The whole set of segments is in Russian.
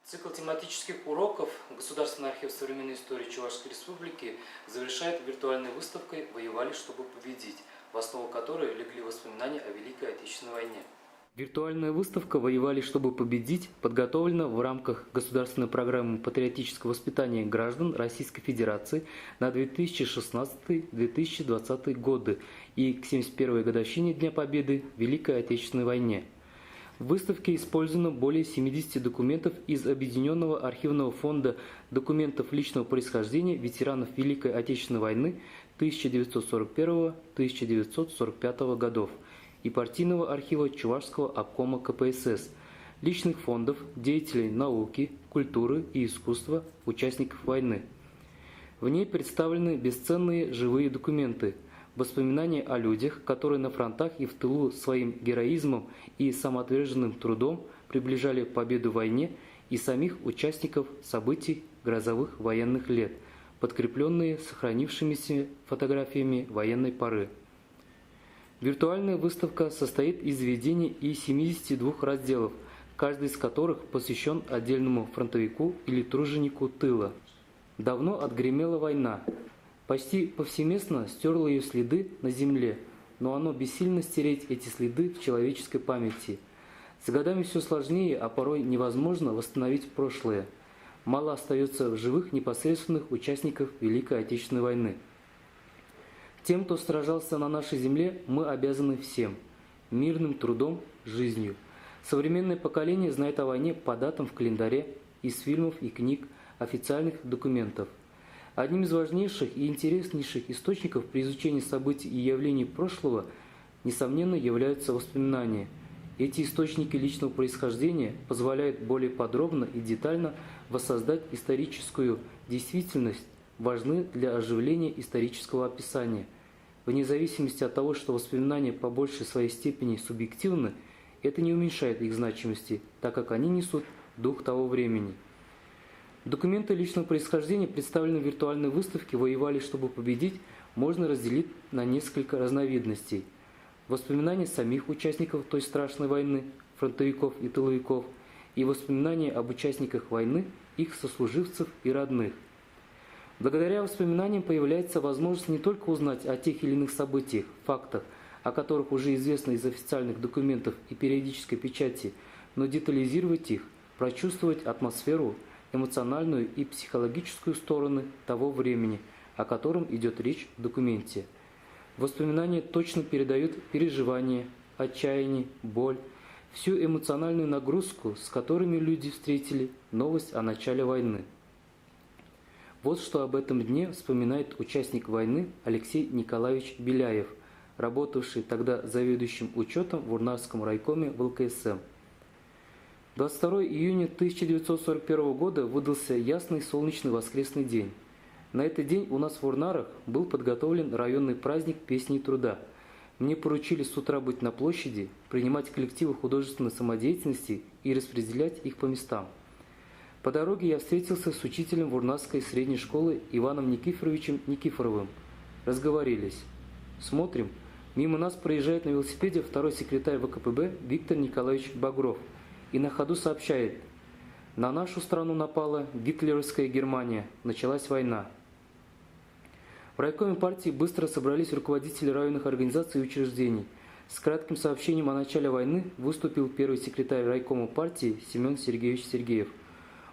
Цикл тематических уроков Государственный архив современной истории Чувашской Республики завершает виртуальной выставкой «Воевали, чтобы победить», в основу которой легли воспоминания о Великой Отечественной войне. Виртуальная выставка «Воевали, чтобы победить» подготовлена в рамках государственной программы патриотического воспитания граждан Российской Федерации на 2016-2020 годы и к 71-й годовщине Дня Победы в Великой Отечественной войне. В выставке использовано более 70 документов из Объединенного архивного фонда документов личного происхождения ветеранов Великой Отечественной войны 1941-1945 годов и партийного архива Чувашского обкома КПСС, личных фондов деятелей науки, культуры и искусства, участников войны. В ней представлены бесценные живые документы, воспоминания о людях, которые на фронтах и в тылу своим героизмом и самоотверженным трудом приближали победу в войне, и самих участников событий грозовых военных лет, подкрепленные сохранившимися фотографиями военной поры. Виртуальная выставка состоит из введения и 72 разделов, каждый из которых посвящен отдельному фронтовику или труженику тыла. Давно отгремела война. Почти повсеместно стерло ее следы на земле, но оно бессильно стереть эти следы в человеческой памяти. С годами все сложнее, а порой невозможно восстановить прошлое. Мало остается в живых непосредственных участников Великой Отечественной войны. Тем, кто сражался на нашей земле, мы обязаны всем – мирным трудом, жизнью. Современное поколение знает о войне по датам в календаре, из фильмов и книг, официальных документов. Одним из важнейших и интереснейших источников при изучении событий и явлений прошлого, несомненно, являются воспоминания. Эти источники личного происхождения позволяют более подробно и детально воссоздать историческую действительность, важны для оживления исторического описания. Вне зависимости от того, что воспоминания по большей своей степени субъективны, это не уменьшает их значимости, так как они несут дух того времени. Документы личного происхождения, представленные в виртуальной выставке «Воевали, чтобы победить», можно разделить на несколько разновидностей. Воспоминания самих участников той страшной войны, фронтовиков и тыловиков, и воспоминания об участниках войны, их сослуживцев и родных. Благодаря воспоминаниям появляется возможность не только узнать о тех или иных событиях, фактах, о которых уже известно из официальных документов и периодической печати, но детализировать их, прочувствовать атмосферу, эмоциональную и психологическую стороны того времени, о котором идет речь в документе. Воспоминания точно передают переживания, отчаяние, боль, всю эмоциональную нагрузку, с которыми люди встретили новость о начале войны. Вот что об этом дне вспоминает участник войны Алексей Николаевич Беляев, работавший тогда заведующим учетом в Урнарском райкоме ВЛКСМ. 22 июня 1941 года выдался ясный солнечный воскресный день. На этот день у нас в Урнарах был подготовлен районный праздник песни и труда. Мне поручили с утра быть на площади, принимать коллективы художественной самодеятельности и распределять их по местам. По дороге я встретился с учителем Урнарской средней школы Иваном Никифоровичем Никифоровым. Разговорились. Смотрим, мимо нас проезжает на велосипеде второй секретарь ВКПБ Виктор Николаевич Багров и на ходу сообщает: «На нашу страну напала гитлеровская Германия, началась война». В райкоме партии быстро собрались руководители районных организаций и учреждений. С кратким сообщением о начале войны выступил первый секретарь райкома партии Семен Сергеевич Сергеев.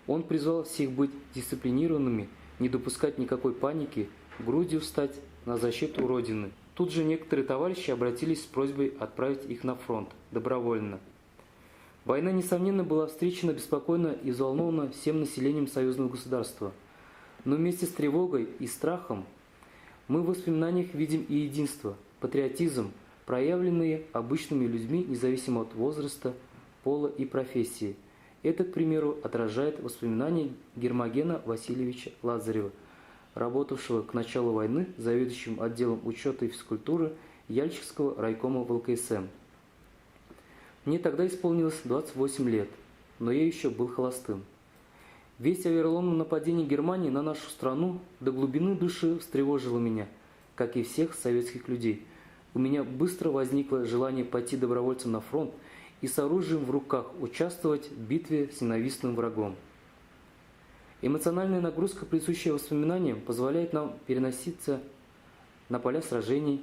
Он призвал всех быть дисциплинированными, не допускать никакой паники, грудью встать на защиту Родины. Тут же некоторые товарищи обратились с просьбой отправить их на фронт добровольно. Война, несомненно, была встречена беспокойно и взволнована всем населением союзного государства. Но вместе с тревогой и страхом мы в воспоминаниях видим и единство, патриотизм, проявленные обычными людьми независимо от возраста, пола и профессии. Это, к примеру, отражает воспоминания Гермогена Васильевича Лазарева, работавшего к началу войны заведующим отделом учета и физкультуры Яльчикского райкома ВЛКСМ. Мне тогда исполнилось 28 лет, но я еще был холостым. Весть о вероломном нападении Германии на нашу страну до глубины души встревожила меня, как и всех советских людей. У меня быстро возникло желание пойти добровольцем на фронт и с оружием в руках участвовать в битве с ненавистным врагом. Эмоциональная нагрузка, присущая воспоминаниям, позволяет нам переноситься на поля сражений,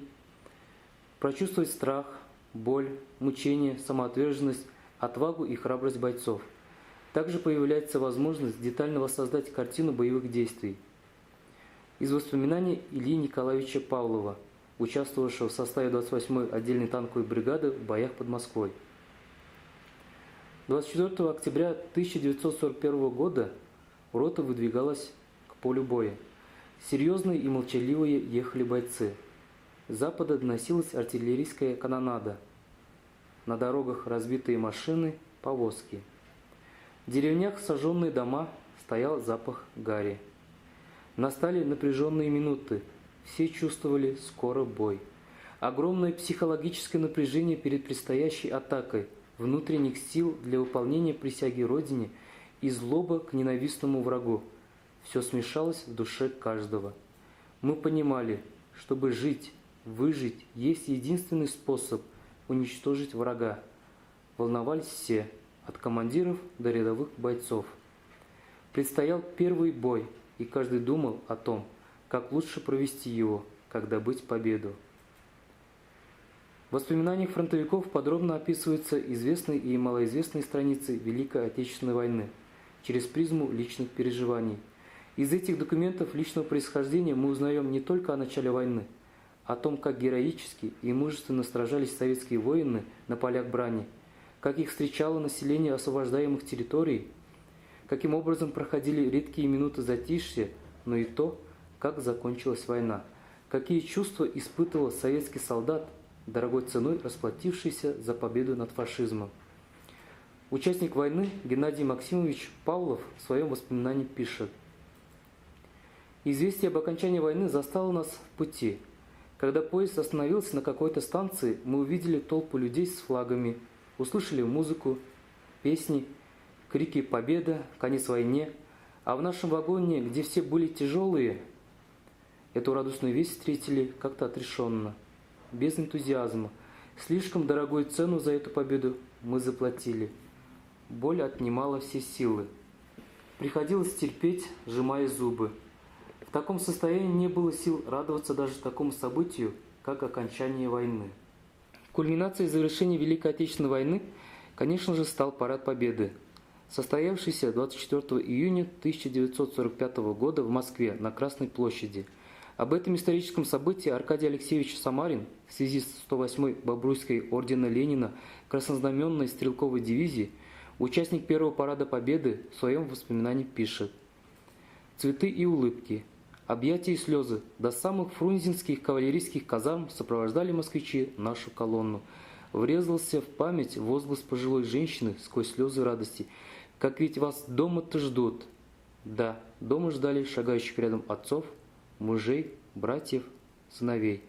прочувствовать страх, боль, мучение, самоотверженность, отвагу и храбрость бойцов. Также появляется возможность детально воссоздать картину боевых действий. Из воспоминаний Ильи Николаевича Павлова, участвовавшего в составе 28-й отдельной танковой бригады в боях под Москвой. 24 октября 1941 года рота выдвигалась к полю боя. Серьезные и молчаливые ехали бойцы. С запада доносилась артиллерийская канонада. На дорогах разбитые машины, повозки. В деревнях сожженные дома, стоял запах гари. Настали напряженные минуты. Все чувствовали скоро бой. Огромное психологическое напряжение перед предстоящей атакой, внутренних сил для выполнения присяги Родине и злоба к ненавистному врагу. Все смешалось в душе каждого. Мы понимали, чтобы жить, выжить, есть единственный способ уничтожить врага. Волновались все, от командиров до рядовых бойцов. Предстоял первый бой, и каждый думал о том, как лучше провести его, как добыть победу. В воспоминаниях фронтовиков подробно описываются известные и малоизвестные страницы Великой Отечественной войны через призму личных переживаний. Из этих документов личного происхождения мы узнаем не только о начале войны, о том, как героически и мужественно сражались советские воины на полях брани, как их встречало население освобождаемых территорий, каким образом проходили редкие минуты затишья, но и то, как закончилась война, какие чувства испытывал советский солдат, дорогой ценой расплатившийся за победу над фашизмом. Участник войны Геннадий Максимович Павлов в своем воспоминании пишет: «Известие об окончании войны застало нас в пути. Когда поезд остановился на какой-то станции, мы увидели толпу людей с флагами, услышали музыку, песни, крики «Победа!», «Конец войне!», а в нашем вагоне, где все были тяжелые, эту радостную весть встретили как-то отрешенно, без энтузиазма. Слишком дорогую цену за эту победу мы заплатили. Боль отнимала все силы. Приходилось терпеть, сжимая зубы. В таком состоянии не было сил радоваться даже такому событию, как окончание войны». Кульминацией завершения Великой Отечественной войны, конечно же, стал Парад Победы, состоявшийся 24 июня 1945 года в Москве на Красной площади. Об этом историческом событии Аркадий Алексеевич Самарин в связи с 108-й Бобруйской ордена Ленина краснознаменной стрелковой дивизии, участник первого Парада Победы, в своем воспоминании пишет: «Цветы и улыбки, объятия и слезы до самых фрунзенских кавалерийских казарм сопровождали москвичи нашу колонну. Врезался в память возглас пожилой женщины сквозь слезы радости: «Как ведь вас дома-то ждут!» Да, дома ждали шагающих рядом отцов, мужей, братьев, сыновей.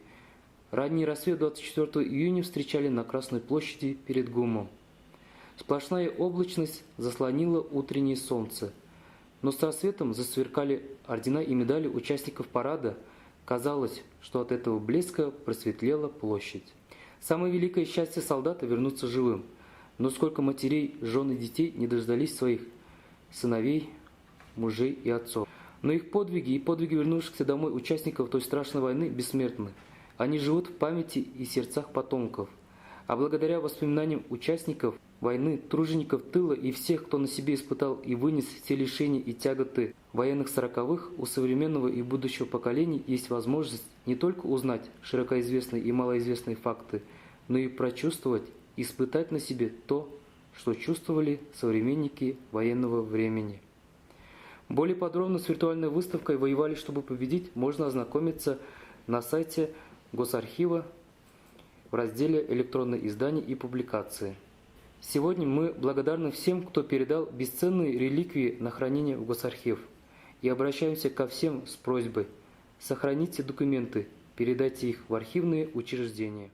Ранний рассвет 24 июня встречали на Красной площади перед ГУМом. Сплошная облачность заслонила утреннее солнце, но с рассветом засверкали ордена и медали участников парада. Казалось, что от этого блеска просветлела площадь. Самое великое счастье солдата — вернуться живым. Но сколько матерей, жен и детей не дождались своих сыновей, мужей и отцов. Но их подвиги и подвиги вернувшихся домой участников той страшной войны бессмертны. Они живут в памяти и сердцах потомков. А благодаря воспоминаниям участников войны, тружеников тыла и всех, кто на себе испытал и вынес все лишения и тяготы военных 40-х, у современного и будущего поколений есть возможность не только узнать широкоизвестные и малоизвестные факты, но и прочувствовать, испытать на себе то, что чувствовали современники военного времени. Более подробно с виртуальной выставкой «Воевали, чтобы победить» можно ознакомиться на сайте Госархива в разделе «Электронные издания и публикации». Сегодня мы благодарны всем, кто передал бесценные реликвии на хранение в Госархив, и обращаемся ко всем с просьбой: сохраните документы, передайте их в архивные учреждения.